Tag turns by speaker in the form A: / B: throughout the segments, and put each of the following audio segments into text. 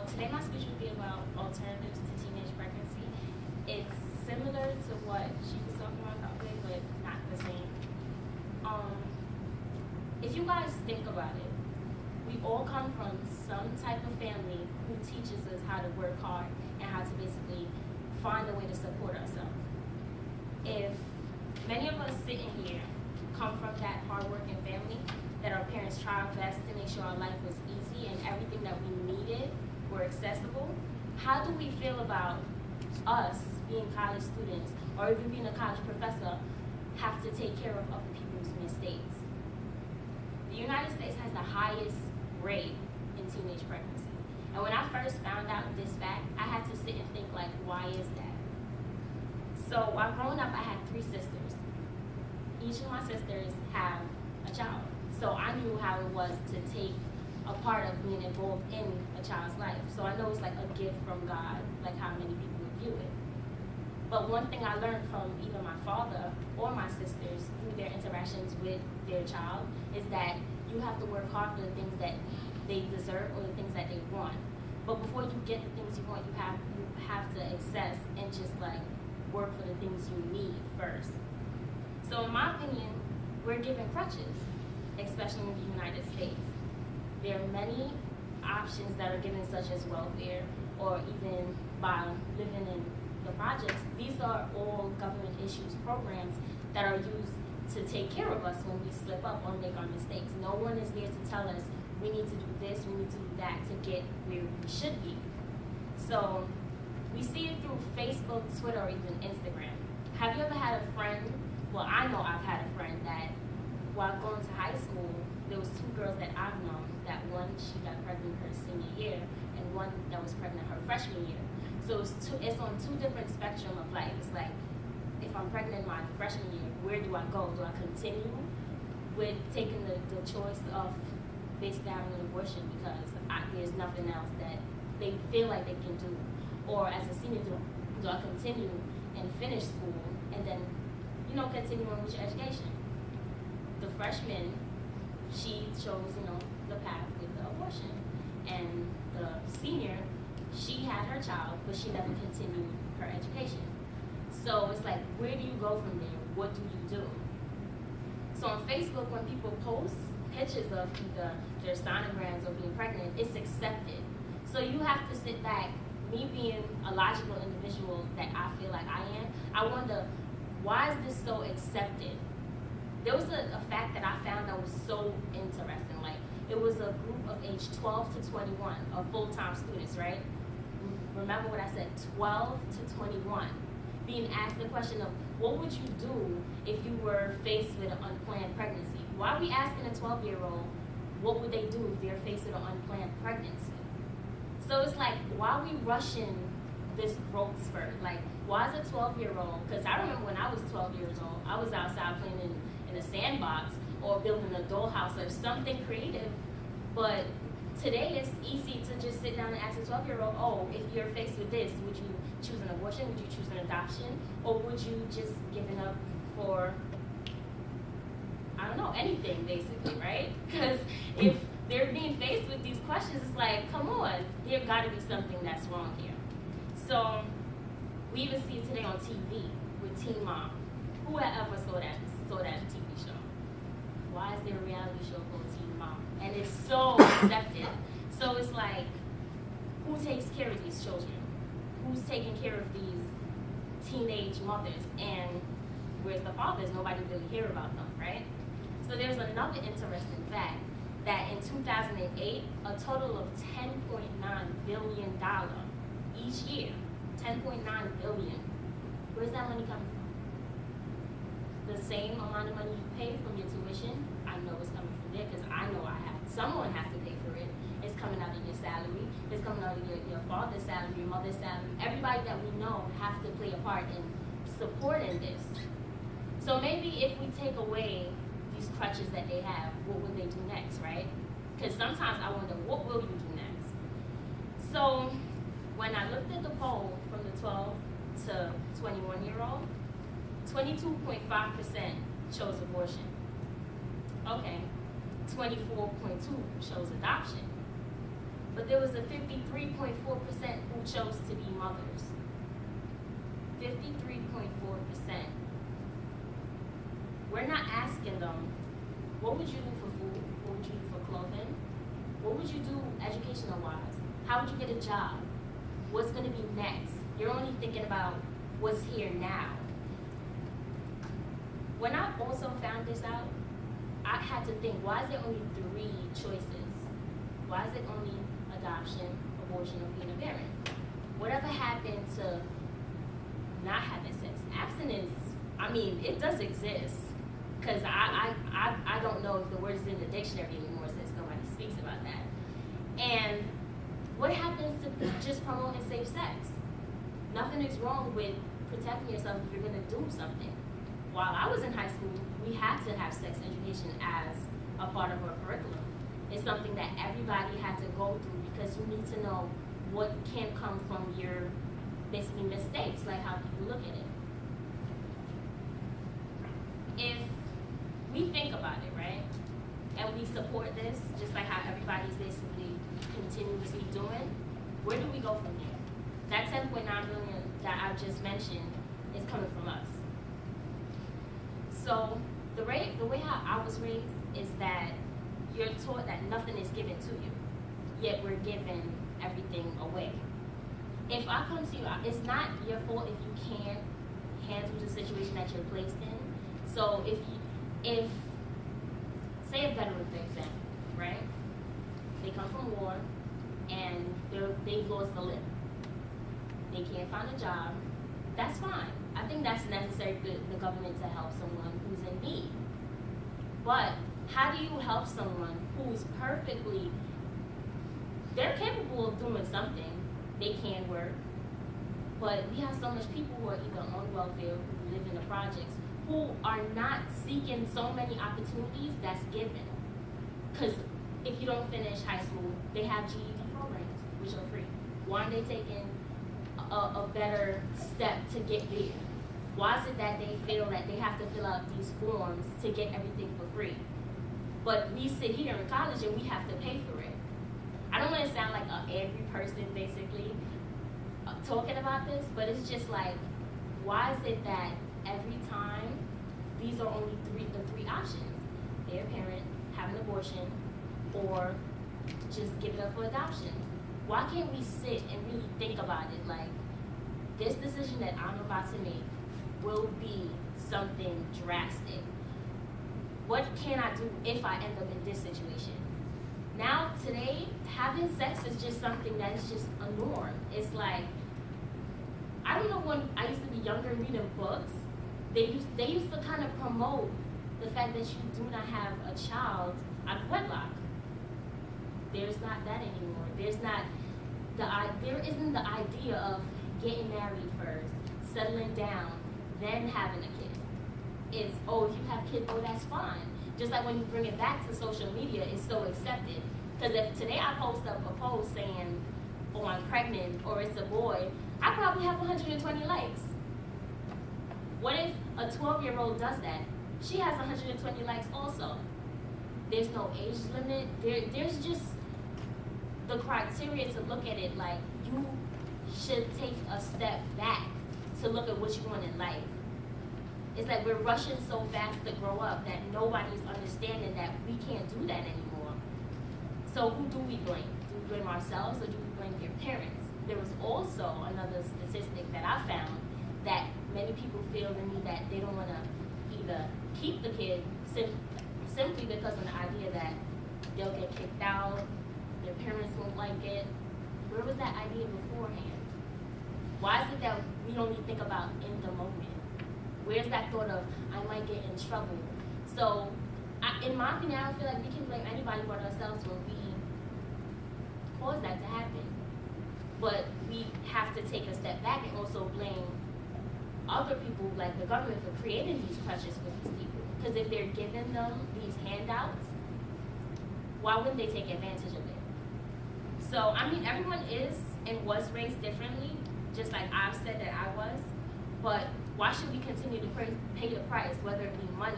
A: today my speech will be about alternatives to teenage pregnancy. It's similar to what she was talking about today, but not the same. If you guys think about it, we all come from some type of family who teaches us how to work hard and how to basically find a way to support ourselves. If many of us sitting here come from that hardworking family, that our parents tried our best to make sure our life was easy and everything that we needed were accessible, how do we feel about us being college students, or even being a college professor, have to take care of other people's mistakes? The United States has the highest rate in teenage pregnancy. And when I first found out this fact, I had to sit and think, like, why is that? So while growing up, I had 3 sisters. Each of my sisters have a child. So I knew how it was to take a part of being involved in a child's life. So I know it's like a gift from God, like how many people would view it. But one thing I learned from either my father or my sisters through their interactions with their child is that you have to work hard for the things that they deserve or the things that they want. But before you get the things you want, you have to access and just like work for the things you need first. So in my opinion, we're given crutches, especially in the United States. There are many options that are given, such as welfare, or even by living in the projects. These are all government issues programs that are used to take care of us when we slip up or make our mistakes. No one is there to tell us we need to do this, we need to do that to get where we should be. So we see it through Facebook, Twitter, or even Instagram. Have you ever had a friend? Well, I know I've had a friend that while going to high school, there was 2 girls that I've known, that one, she got pregnant her senior year, and one that was pregnant her freshman year. So it's on 2 different spectrum of life. It's like, if I'm pregnant my freshman year, where do I go? Do I continue with taking the choice of basically having an abortion because there's nothing else that they feel like they can do? Or as a senior, do I continue and finish school and then, continue on with your education? The freshman, she chose, the path with the abortion. And the senior, she had her child, but she never continued her education. So it's like, where do you go from there? What do you do? So on Facebook, when people post pictures of either their sonograms or being pregnant, it's accepted. So you have to sit back. Me being a logical individual that I feel like I am, I wonder, why is this so accepted? There was a fact that I found that was so interesting. Like, it was a group of age 12 to 21 of full-time students, right? Remember what I said, 12 to 21. Being asked the question of, what would you do if you were faced with an unplanned pregnancy? Why are we asking a 12-year-old, what would they do if they're faced with an unplanned pregnancy? So it's like, why are we rushing this growth spurt? Like, why is a 12-year-old, because I remember when I was 12 years old, I was outside playing in a sandbox or building a dollhouse or something creative. But today it's easy to just sit down and ask a 12-year-old, oh, if you're faced with this, would you choose an abortion? Would you choose an adoption? Or would you just give it up for, I don't know, anything basically, right? Because if they're being faced with these questions, it's like, come on, there's got to be something that's wrong here. So we even see it today on TV with Teen Mom. Who had ever saw that TV show? Why is there a reality show called Teen Mom? And it's so accepted. So it's like, who takes care of these children? Who's taking care of these teenage mothers? And where's the fathers? Nobody really hear about them, right? So there's another interesting fact that in 2008, a total of $10.9 billion each year, $10.9 billion. Where's that money coming from? The same amount of money you pay from your tuition, I know it's coming from there because I know someone has to pay for it. It's coming out of your salary. It's coming out of your father's salary, your mother's salary. Everybody that we know have to play a part in supporting this. So maybe if we take away these crutches that they have, what would they do next, right? Because sometimes I wonder, what will you do next? So when I looked at the poll from the 12 to 21-year-old, 22.5% chose abortion. Okay, 24.2% chose adoption. but there was a 53.4% who chose to be mothers. 53.4%. We're not asking them, what would you do for food? What would you do for clothing? What would you do educational-wise? How would you get a job? What's going to be next? You're only thinking about what's here now. When I also found this out, I had to think, why is there only 3 choices? Why is it only adoption, abortion, or being a parent? Whatever happened to not having sex? Abstinence, I mean, it does exist. Because I don't know if the word is in the dictionary anymore since nobody speaks about that. And what happens to just promoting safe sex? Nothing is wrong with protecting yourself if you're going to do something. While I was in high school, we had to have sex education as a part of our curriculum. It's something that everybody had to go through because you need to know what can come from your basically mistakes, like how people look at it. If we think about it, right, and we support this, just like how everybody's basically continuously doing, where do we go from here? That 10.9 million that I just mentioned is coming from us. So the way how I was raised is that you're taught that nothing is given to you, yet we're giving everything away. If I come to you, it's not your fault if you can't handle the situation that you're placed in. So if say a veteran, for example, right? They come from war and they've lost a limb. They can't find a job. That's fine. I think that's necessary for the government to help someone who's in need. But how do you help someone who's they're capable of doing something, they can work, but we have so much people who are either on welfare, who live in the projects, who are not seeking so many opportunities that's given. Because if you don't finish high school, they have GED programs, which are free. Why aren't they taking a better step to get there? Why is it that they feel that they have to fill out these forms to get everything for free? But we sit here in college and we have to pay for it. I don't want to sound like an angry person basically talking about this, but it's just like, why is it that every time these are only the three options? Their parent, have an abortion, or just give it up for adoption. Why can't we sit and really think about it like, this decision that I'm about to make will be something drastic. What can I do if I end up in this situation? Now, today, having sex is just something that is just a norm. It's like, I don't know, when I used to be younger reading books, they used to kind of promote the fact that you do not have a child out of wedlock. There's not that anymore. There isn't the idea of getting married first, settling down, then having a kid. It's, oh, if you have kids, oh, that's fine. Just like when you bring it back to social media, it's so accepted. Because if today I post up a post saying, oh, I'm pregnant, or it's a boy, I probably have 120 likes. What if a 12-year-old does that? She has 120 likes also. There's no age limit. There's just the criteria to look at it like you should take a step back to look at what you want in life. It's like we're rushing so fast to grow up that nobody's understanding that we can't do that anymore. So who do we blame? Do we blame ourselves or do we blame their parents? There was also another statistic that I found that many people feel the need that they don't want to either keep the kid simply because of the idea that they'll get kicked out, their parents won't like it. Where was that idea beforehand? Why is it that we only think about in the moment? Where's that thought of, I might get in trouble? So, in my opinion, I don't feel like we can blame anybody but ourselves when we cause that to happen. But we have to take a step back and also blame other people, like the government, for creating these pressures for these people. Because if they're giving them these handouts, why wouldn't they take advantage of it? So, I mean, everyone is and was raised differently, just like I've said that I was. But why should we continue to pay the price, whether it be money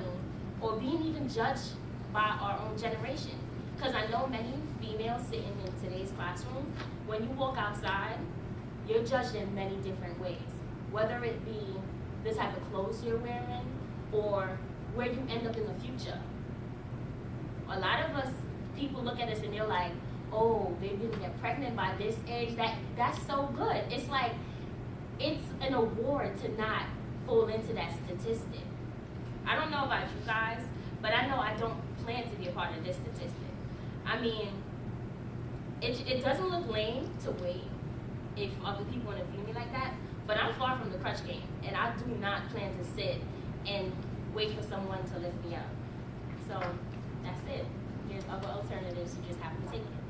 A: or being even judged by our own generation? Because I know many female male sitting in today's classroom, when you walk outside, you're judged in many different ways. Whether it be the type of clothes you're wearing or where you end up in the future. A lot of us, people look at us and they're like, oh, they're gonna get pregnant by this age. That's so good. It's like, it's an award to not fall into that statistic. I don't know about you guys, but I know I don't plan to be a part of this statistic. I mean, it doesn't look lame to wait if other people want to view me like that, but I'm far from the crutch game, and I do not plan to sit and wait for someone to lift me up. So that's it. There's other alternatives, you just have to take it.